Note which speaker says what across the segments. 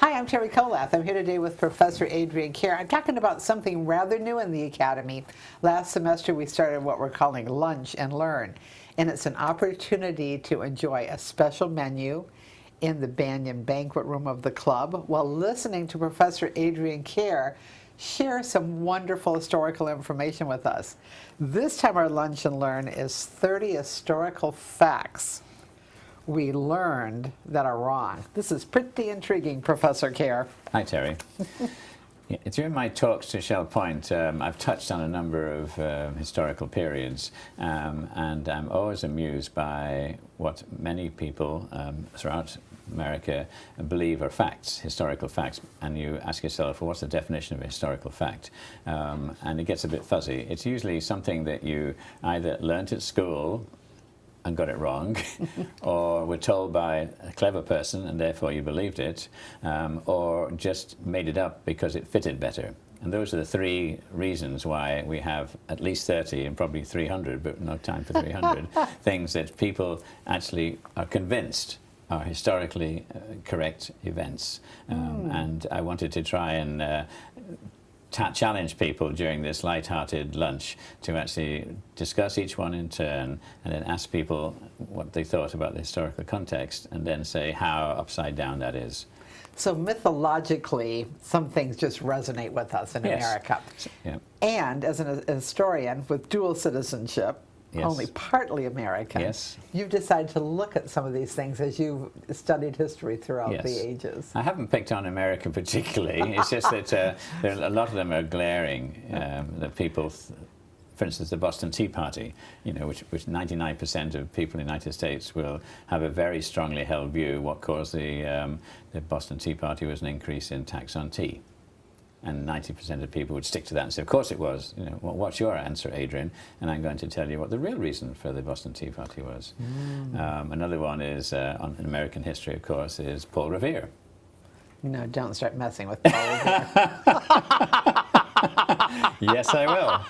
Speaker 1: Hi, I'm Teri Kollath. I'm here today with Professor Adrian Kerr. I'm talking about something rather new in the Academy. Last semester we started what we're calling Lunch and Learn, and it's an opportunity to enjoy a special menu in the Banyan banquet room of the club while listening to Professor Adrian Kerr share some wonderful historical information with us. This time our Lunch and Learn is 30 historical facts we learned that are wrong. This is pretty intriguing, Professor Kerr.
Speaker 2: Hi, Teri. During my talks to Shell Point, I've touched on a number of historical periods, and I'm always amused by what many people throughout America believe are facts, historical facts. And you ask yourself, well, what's the definition of a historical fact? And it gets a bit fuzzy. It's usually something that you either learnt at school and got it wrong, or were told by a clever person and therefore you believed it, or just made it up because it fitted better. And those are the three reasons why we have at least 30 and probably 300, but no time for 300, things that people actually are convinced are historically correct events. And I wanted to try and challenge people during this light-hearted lunch to actually discuss each one in turn and then ask people what they thought about the historical context and then say how upside down that is.
Speaker 1: So mythologically, some things just resonate with us in America.
Speaker 2: Yeah.
Speaker 1: And as a historian with dual citizenship, only partly American, you've decided to look at some of these things as you've studied history throughout the ages.
Speaker 2: I haven't picked on America particularly. It's just that a lot of them are glaring, that people, for instance, the Boston Tea Party, you know, which 99% of people in the United States will have a very strongly held view. What caused the Boston Tea Party was an increase in tax on tea. And 90% of people would stick to that and say, of course it was. You know, well, what's your answer, Adrian? And I'm going to tell you what the real reason for the Boston Tea Party was. Another one is, on American history, of course, is Paul Revere.
Speaker 1: No, don't start messing with Paul Revere.
Speaker 2: Yes, I will.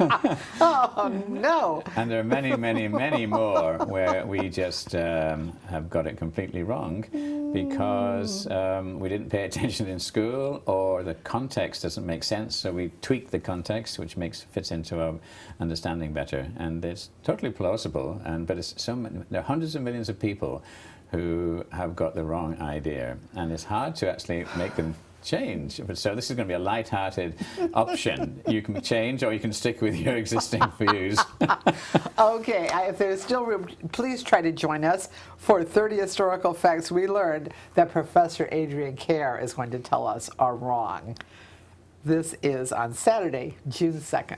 Speaker 1: Oh, no.
Speaker 2: And there are many, many, many more where we just have got it completely wrong because we didn't pay attention in school, or the context doesn't make sense, so we tweak the context, which fits into our understanding better. And it's totally plausible, but it's there are hundreds of millions of people who have got the wrong idea, and it's hard to actually make them change. So this is going to be a light-hearted option. You can change or you can stick with your existing views.
Speaker 1: Okay, if there's still room, please try to join us for 30 historical facts we learned that Professor Adrian Kerr is going to tell us are wrong. This is on Saturday, June 2nd.